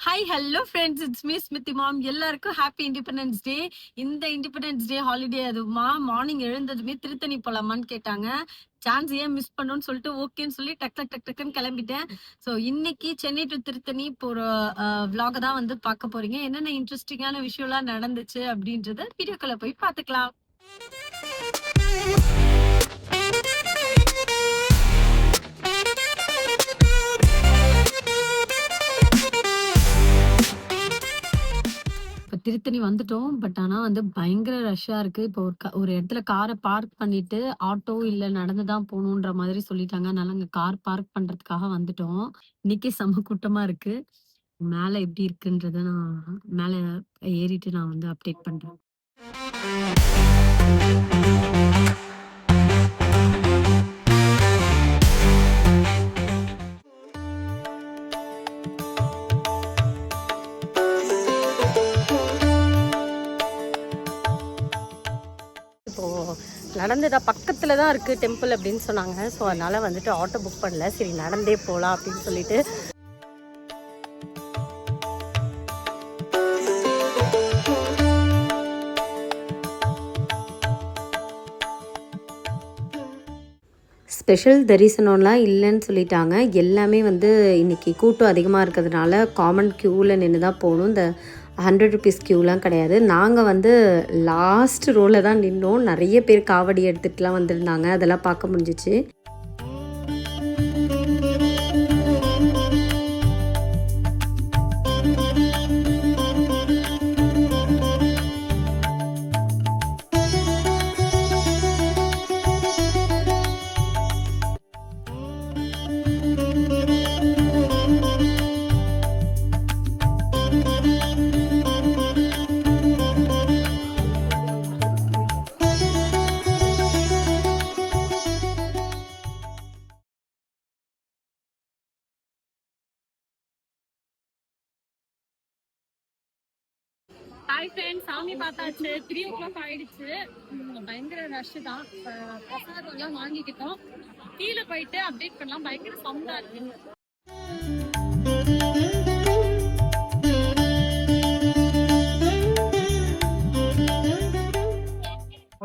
Hi hello friends, it's me Smithi ma'am. எல்லாருக்கும் happy independence day. இந்த independence day holiday அதுமா morning எழுந்ததுமே திருத்தணி போலாமான்னு கேட்டாங்க. சான்ஸ் ஏன் மிஸ் பண்ணுன்னு சொல்லிட்டு ஓகேன்னு சொல்லி டக் டக் டக் டக்குன்னு கிளம்பிட்டேன். ஸோ இன்னைக்கு சென்னை டு திருத்தணி போற vlog தான் வந்து பார்க்க போறீங்க. என்னென்ன இன்ட்ரெஸ்டிங்கான விஷயம்லாம் நடந்துச்சு அப்படின்றத வீடியோக்குள்ள போய் பார்த்துக்கலாம். இப்ப திருத்தணி வந்துட்டோம். பட் ஆனா வந்து பயங்கர ரஷ்ஷா இருக்கு. இப்போ ஒரு இடத்துல கார பார்க் பண்ணிட்டு, ஆட்டோ இல்ல நடந்து தான் போணுன்ற மாதிரி சொல்லிட்டாங்க. அதனால அங்க கார் பார்க் பண்றதுக்காக வந்துட்டோம். இன்னைக்கே செம்ம கூட்டமா இருக்கு. மேல எப்படி இருக்குன்றத நான் மேல ஏறிட்டு நான் வந்து அப்டேட் பண்றேன். இப்போ நடந்ததா பக்கத்துல தான் இருக்கு டெம்பிள் அப்படின்னு சொன்னாங்க. ஸோ அதனால வந்துட்டு ஆட்டோ புக் பண்ணல. சரி நடந்தே போலாம் அப்படின்னு சொல்லிட்டு ஸ்பெஷல் தரிசனம்லாம் இல்லைன்னு சொல்லிட்டாங்க. எல்லாமே வந்து இன்றைக்கி கூட்டம் அதிகமாக இருக்கிறதுனால காமன் க்யூவில் நின்று தான் போகணும். இந்த 100 ருபீஸ் க்யூலாம் கிடையாது. நாங்கள் வந்து லாஸ்ட் ரோவில் தான் நின்னோம். நிறைய பேர் காவடி எடுத்துகிட்டுலாம் வந்திருந்தாங்க. அதெல்லாம் பார்க்க முடிஞ்சிச்சு. ஹாய் ஃப்ரெண்ட்ஸ், சாமி பார்த்தாச்சு. 3 o'clock ஆயிடுச்சு. பயங்கர ரஷ் தான். பிரசாதம் எல்லாம் வாங்கிக்கிட்டோம். கீழே போயிட்டு அப்டேட் பண்ணலாம். பயங்கர சவுண்டா இருக்கு.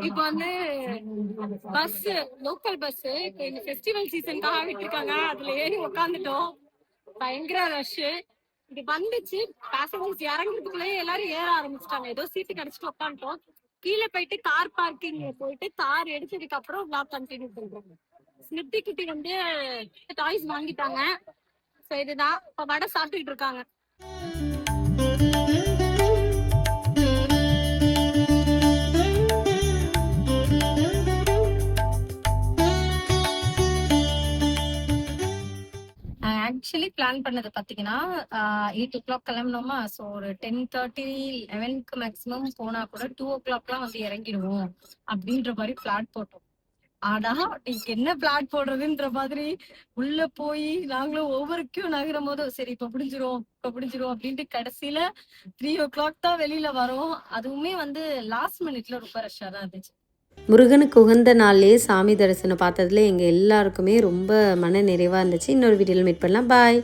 இப்போ வந்து பஸ், லோக்கல் பஸ் இப்போ இந்த ஃபெஸ்டிவல் சீசனுக்காக விட்டுருக்காங்க. அதுல ஏறி உட்காந்துட்டோம். பயங்கர ரஷ். இது வந்துச்சு. பேசஞ்சர்ஸ் இறங்குறதுக்குள்ளேயே எல்லாரும் ஏற ஆரம்பிச்சிட்டாங்க. ஏதோ சீட்டு கிடைச்சிட்டு உட்காந்துட்டோம். கீழே போயிட்டு கார் பார்க்கிங் போயிட்டு கார் எடுத்ததுக்கு அப்புறம் vlog கண்டினியூ பண்றோம். ஸ்மிருதி குட்டி வந்து டாய்ஸ் வாங்கிட்டாங்க. ஸோ இதுதான் இப்ப வடை சாப்பிட்டுட்டு இருக்காங்க. ஆக்சுவலி பிளான் பண்ணது பாத்தீங்கன்னா 8 o'clock கிளம்பினோமா. ஸோ ஒரு 10:30 11க்கு மேக்ஸிமம் போனா கூட 2 o'clockலாம் வந்து இறங்கிடுவோம் அப்படின்ற மாதிரி பிளாட் போட்டோம். ஆனா இன்னைக்கு என்ன பிளாட் போடுறதுன்ற மாதிரி உள்ள போய் நாங்களும் ஒவ்வொரு கியூ நகரும் போதும் சரி இப்ப பிடிச்சிரும் அப்படின்ட்டு கடைசியில 3 o'clock தான் வெளியில வரோம். அதுவுமே வந்து லாஸ்ட் மினிட்ல ரொம்ப ரஷ்ஷா தான் இருந்துச்சு. முருகனுக்கு உகந்த நாள்லேயே சாமி தரிசனம் பார்த்ததுல எங்கள் எல்லாருக்குமே ரொம்ப மன நிறைவாக இருந்துச்சு. இன்னொரு வீடியோவில் மீட் பண்ணலாம். பாய்.